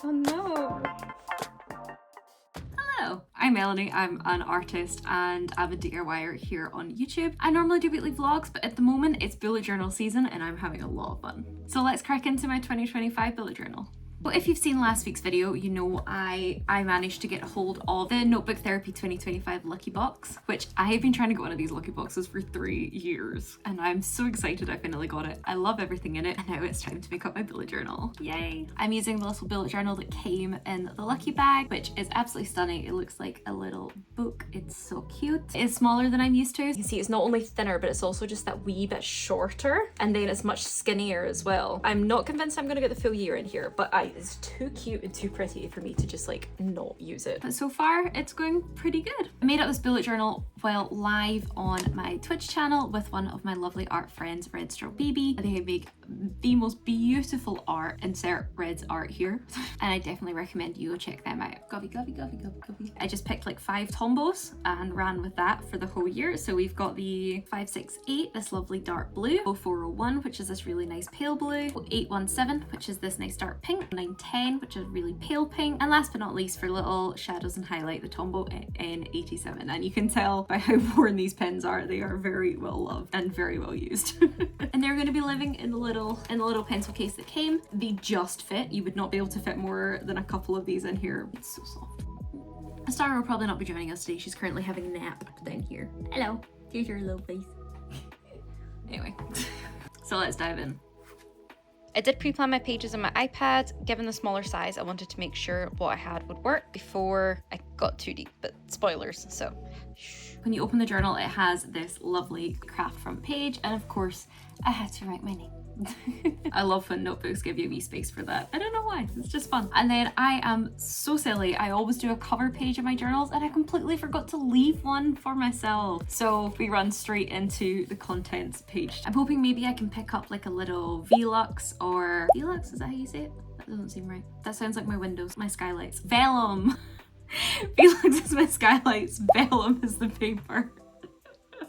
Oh no. Hello, I'm Melanie. I'm an artist and avid DIYer here on YouTube. I normally do weekly vlogs, but at the moment it's bullet journal season and I'm having a lot of fun. So let's crack into my 2025 bullet journal. Well, if you've seen last week's video, you know I managed to get a hold of the Notebook Therapy 2025 Lucky Box, which I have been trying to get one of these lucky boxes for 3 years, and I'm so excited I finally got it. I love everything in it, and now it's time to make up my bullet journal. Yay! I'm using the little bullet journal that came in the lucky bag, which is absolutely stunning. It looks like a little book. It's so cute. It's smaller than I'm used to. You can see it's not only thinner, but it's also just that wee bit shorter, and then it's much skinnier as well. I'm not convinced I'm gonna get the full year in here, but it's too cute and too pretty for me to just like not use it. But so far it's going pretty good. I made up this bullet journal while live on my Twitch channel with one of my lovely art friends, Red Straw Baby. They make the most beautiful art. Insert Red's art here. And I definitely recommend you go check them out. Gobby. I just picked like 5 tombos and ran with that for the whole year. So we've got the 568, this lovely dark blue, 0401, which is this really nice pale blue, 817, which is this nice dark pink, 910, which is really pale pink, and last but not least for little shadows and highlight, the Tombow N87. And you can tell by how worn these pens are, they are very well loved and very well used. And they're going to be living in the little pencil case that came. They just fit. You would not be able to fit more than a couple of these in here. It's so soft. Astara will probably not be joining us today. She's currently having a nap down here. Hello, here's your little face. Anyway, so let's dive in. I did pre-plan my pages on my iPad. Given the smaller size, I wanted to make sure what I had would work before I got too deep, but spoilers, so shh. When you open the journal, it has this lovely craft front page, and of course, I had to write my name. I love when notebooks give you a wee space for that. I don't know why, it's just fun. And then I am so silly. I always do a cover page of my journals and I completely forgot to leave one for myself. So we run straight into the contents page. I'm hoping maybe I can pick up like a little Velux or... Velux, is that how you say it? That doesn't seem right. That sounds like my windows, my skylights. Vellum! Velux is my skylights, vellum is the paper.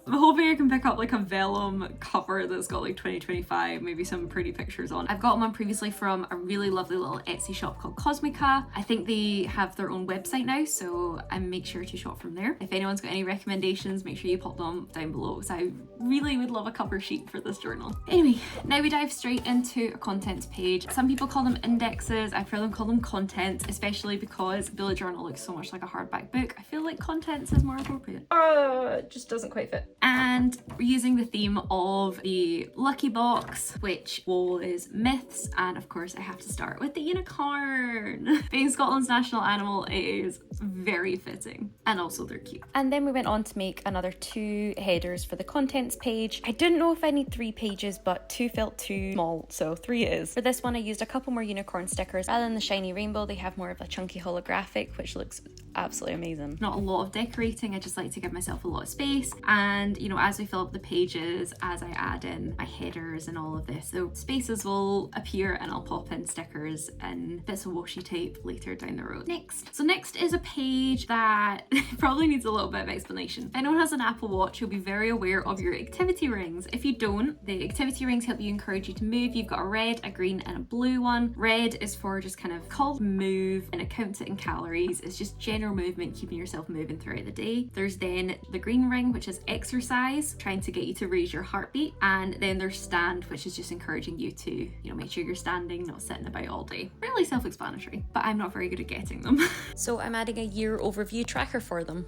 I'm hoping I can pick up like a vellum cover that's got like 2025, maybe some pretty pictures on. I've got one previously from a really lovely little Etsy shop called Cosmica. I think they have their own website now, so I make sure to shop from there. If anyone's got any recommendations, make sure you pop them down below. So I really would love a cover sheet for this journal. Anyway, now we dive straight into a contents page. Some people call them indexes. I prefer them call them contents, especially because bullet journal looks so much like a hardback book. I feel like contents is more appropriate. It just doesn't quite fit. And we're using the theme of the lucky box, which was myths, and of course I have to start with the unicorn. Being Scotland's national animal, it is very fitting, and also they're cute. And then we went on to make another 2 headers for the contents page. I didn't know if I need 3 pages, but 2 felt too small, so 3 it is. For this one I used a couple more unicorn stickers. Rather than the shiny rainbow, they have more of a chunky holographic, which looks absolutely amazing. Not a lot of decorating, I just like to give myself a lot of space, and you know, as we fill up the pages, as I add in my headers and all of this, so spaces will appear and I'll pop in stickers and bits of washi tape later down the road. Next is a page that probably needs a little bit of explanation. If anyone has an Apple Watch, you'll be very aware of your activity rings. If you don't, the activity rings help you encourage you to move. You've got a red, a green and a blue one. Red is for just kind of called move, and it counts it in calories. It's just general movement, keeping yourself moving throughout the day. There's then the green ring, which is exercise, trying to get you to raise your heartbeat. And then there's stand, which is just encouraging you to, you know, make sure you're standing, not sitting about all day. Really self-explanatory, but I'm not very good at getting them. So I'm adding a year overview tracker for them.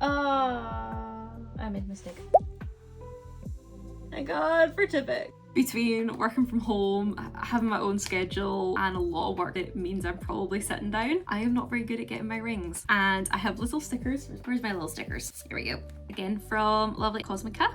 I made a mistake. Thank God for Tippet. Between working from home, having my own schedule, and a lot of work that means I'm probably sitting down, I am not very good at getting my rings. And I have little stickers. Where's my little stickers? Here we go. Again, from lovely Cosmica,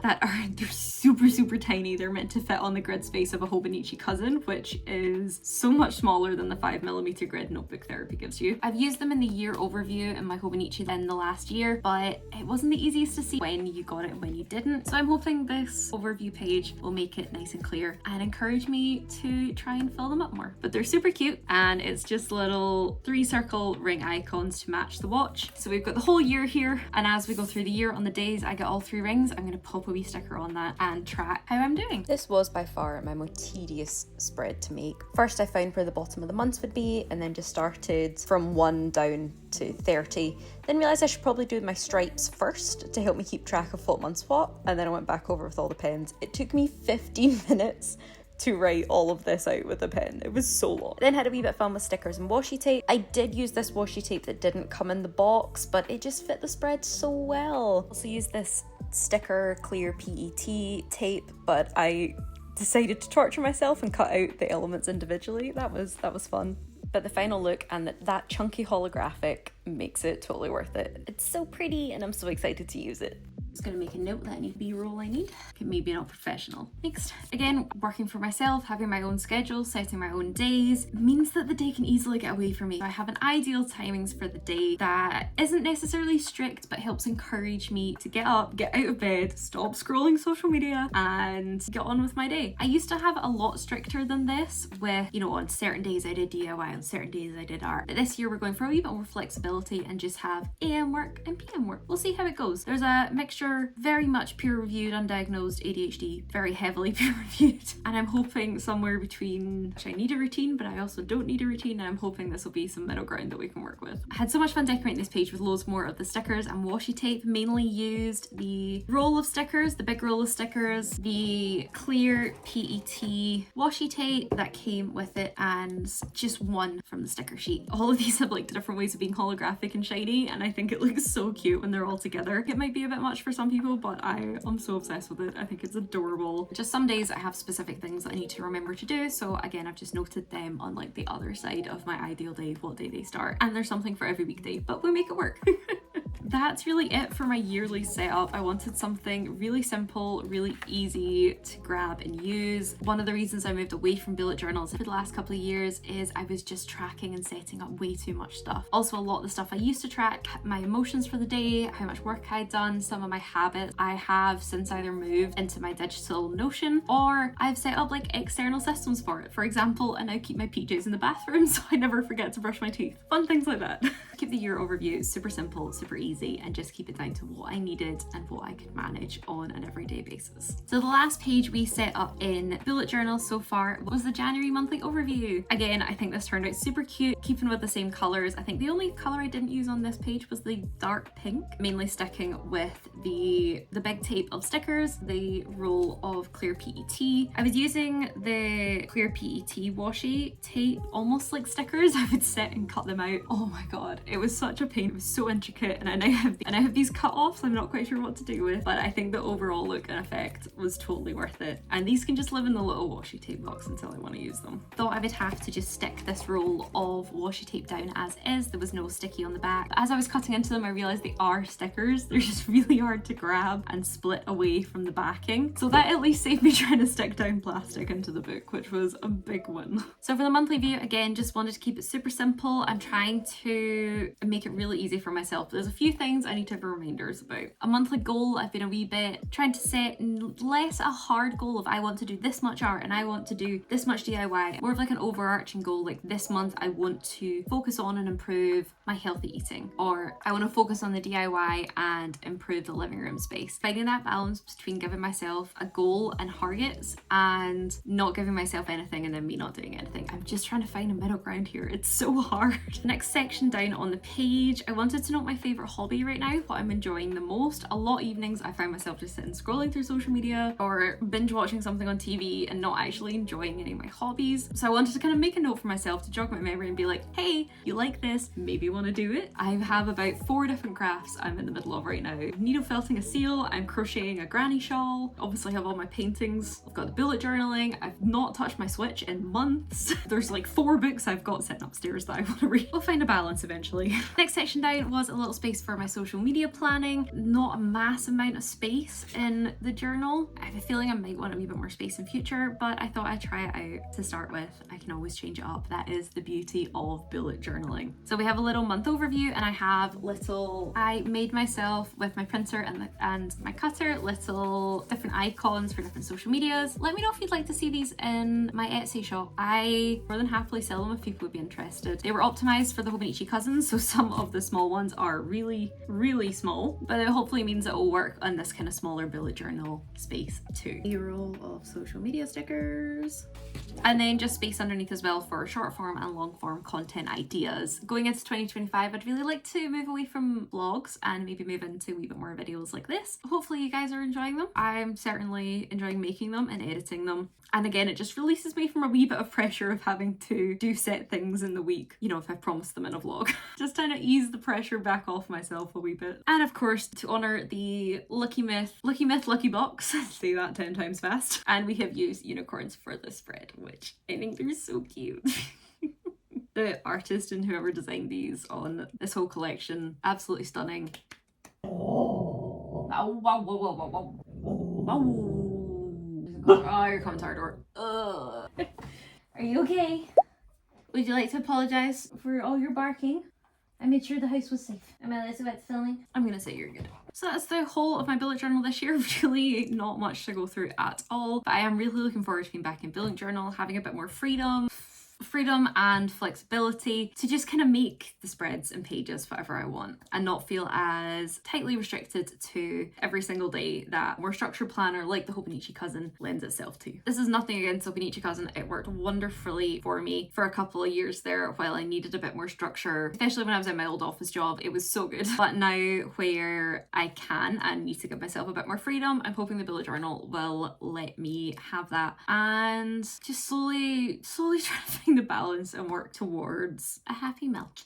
they're super tiny. They're meant to fit on the grid space of a Hobonichi cousin, which is so much smaller than the 5mm grid Notebook Therapy gives you. I've used them in the year overview in my Hobonichi in the last year, but it wasn't the easiest to see when you got it and when you didn't. So I'm hoping this overview page will make it nice and clear and encourage me to try and fill them up more. But they're super cute, and it's just little 3 circle ring icons to match the watch. So we've got the whole year here, and as we go through the year, on the days I get all 3 rings, I'm going to pop a wee sticker on that and track how I'm doing. This was by far my more tedious spread to make. First I found where the bottom of the months would be, and then just started from 1 down to 30. Then realised I should probably do my stripes first to help me keep track of what month's what, and then I went back over with all the pens. It took me 15 minutes to write all of this out with a pen. It was so long. Then had a wee bit of fun with stickers and washi tape. I did use this washi tape that didn't come in the box, but it just fit the spread so well. Also used this sticker clear PET tape, but I decided to torture myself and cut out the elements individually. That was fun. But the final look and that chunky holographic makes it totally worth it. It's so pretty and I'm so excited to use it. Just gonna make a note that any B-roll I need. Maybe not professional. Next, again, working for myself, having my own schedule, setting my own days, means that the day can easily get away from me. I have an ideal timings for the day that isn't necessarily strict, but helps encourage me to get up, get out of bed, stop scrolling social media, and get on with my day. I used to have a lot stricter than this with, you know, on certain days I did DIY, on certain days I did art. But this year we're going for a wee bit more flexibility and just have AM work and PM work. We'll see how it goes. There's a mixture, very much peer-reviewed, undiagnosed ADHD, very heavily peer-reviewed, and I'm hoping somewhere between, I need a routine, but I also don't need a routine, and I'm hoping this will be some middle ground that we can work with. I had so much fun decorating this page with loads more of the stickers and washi tape. Mainly used the roll of stickers, the big roll of stickers, the clear PET washi tape that came with it, and just one from the sticker sheet. All of these have like different ways of being holographic and shiny, and I think it looks so cute when they're all together. It might be a bit much for some people, but I'm so obsessed with it. I think it's adorable. Just some days I have specific things that I need to remember to do, so again I've just noted them on like the other side of my ideal day, what day they start, and there's something for every weekday, but we make it work. That's really it for my yearly setup. I wanted something really simple, really easy to grab and use. One of the reasons I moved away from bullet journals for the last couple of years is I was just tracking and setting up way too much stuff. Also, a lot of the stuff I used to track, my emotions for the day, how much work I'd done, some of my habits I have since either moved into my digital Notion or I've set up like external systems for it. For example, I now keep my PJs in the bathroom so I never forget to brush my teeth. Fun things like that. Keep the year overview super simple, super easy, and just keep it down to what I needed and what I could manage on an everyday basis. So the last page we set up in bullet journal so far was the January monthly overview. Again, I think this turned out super cute, keeping with the same colors. I think the only color I didn't use on this page was the dark pink, mainly sticking with the big tape of stickers, the roll of clear PET. I was using the clear PET washi tape almost like stickers. I would sit and cut them out. Oh my god, it was such a pain. It was so intricate, and I now have these cut-offs I'm not quite sure what to do with, but I think the overall look and effect was totally worth it. And these can just live in the little washi tape box until I want to use them. Thought I would have to just stick this roll of washi tape down as is. There was no sticky on the back. As I was cutting into them, I realized they are stickers. They're just really hard to grab and split away from the backing. So that at least saved me trying to stick down plastic into the book, which was a big win. So for the monthly view, again, just wanted to keep it super simple. I'm trying to make it really easy for myself. There's a few things I need to have reminders about. A monthly goal, I've been a wee bit trying to set less a hard goal of I want to do this much art and I want to do this much DIY, more of like an overarching goal, like this month I want to focus on and improve my healthy eating, or I want to focus on the DIY and improve the living room space. Finding that balance between giving myself a goal and targets and not giving myself anything and then me not doing anything. I'm just trying to find a middle ground here. It's so hard. Next section down on the page, I wanted to note my favourite hobby right now, what I'm enjoying the most. A lot of evenings I find myself just sitting scrolling through social media or binge watching something on TV and not actually enjoying any of my hobbies. So I wanted to kind of make a note for myself to jog my memory and be like, hey, you like this? Maybe you want to do it? I have about 4 different crafts I'm in the middle of right now. Needle felting a seal, I'm crocheting a granny shawl, obviously I have all my paintings, I've got the bullet journaling, I've not touched my Switch in months. There's like 4 books I've got sitting upstairs that I want to read. We'll find a balance eventually. Next section down was a little space space for my social media planning, not a massive amount of space in the journal. I have a feeling I might want a wee bit more space in future, but I thought I'd try it out to start with. I can always change it up. That is the beauty of bullet journaling. So we have a little month overview, and I made myself with my printer and my cutter little different icons for different social medias. Let me know if you'd like to see these in my Etsy shop. I more than happily sell them if people would be interested. They were optimized for the Hobonichi cousins, so some of the small ones are really, really small, but it hopefully means it will work on this kind of smaller bullet journal space too. A roll of social media stickers. And then just space underneath as well for short form and long form content ideas. Going into 2025, I'd really like to move away from vlogs and maybe move into a wee bit more videos like this. Hopefully you guys are enjoying them. I'm certainly enjoying making them and editing them. And again, it just releases me from a wee bit of pressure of having to do set things in the week, you know, if I promised them in a vlog. Just trying to ease the pressure back off myself a wee bit. And of course, to honour the Lucky Myth Lucky Box, say that 10 times fast. And we have used unicorns for the spread, which I think they're so cute. The artist and whoever designed these on this whole collection, absolutely stunning. Oh, here comes our door. Ugh. Are you okay? Would you like to apologise for all your barking? I made sure the house was safe. Am I allowed to wet filming? I'm gonna say you're good. So that's the whole of my bullet journal this year. Really not much to go through at all, but I am really looking forward to being back in bullet journal, having a bit more freedom and flexibility to just kind of make the spreads and pages whatever I want and not feel as tightly restricted to every single day that more structured planner like the Hobonichi Cousin lends itself to. This is nothing against Hobonichi Cousin. It worked wonderfully for me for a couple of years there while I needed a bit more structure, especially when I was in my old office job. It was so good. But now where I can and need to give myself a bit more freedom, I'm hoping the bullet journal will let me have that and just slowly try to find a balance and work towards a happy melt.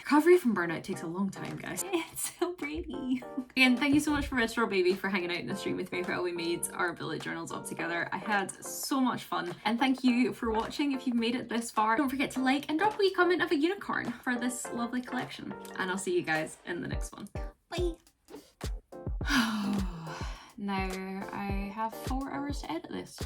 Recovery from burnout takes a long time, guys. It's so pretty. Again, thank you so much for Retro Baby for hanging out in the stream with me while we made our bullet journals up together. I had so much fun, and thank you for watching. If you've made it this far, don't forget to like and drop a wee comment of a unicorn for this lovely collection, and I'll see you guys in the next one. Bye. Now I have 4 hours to edit this.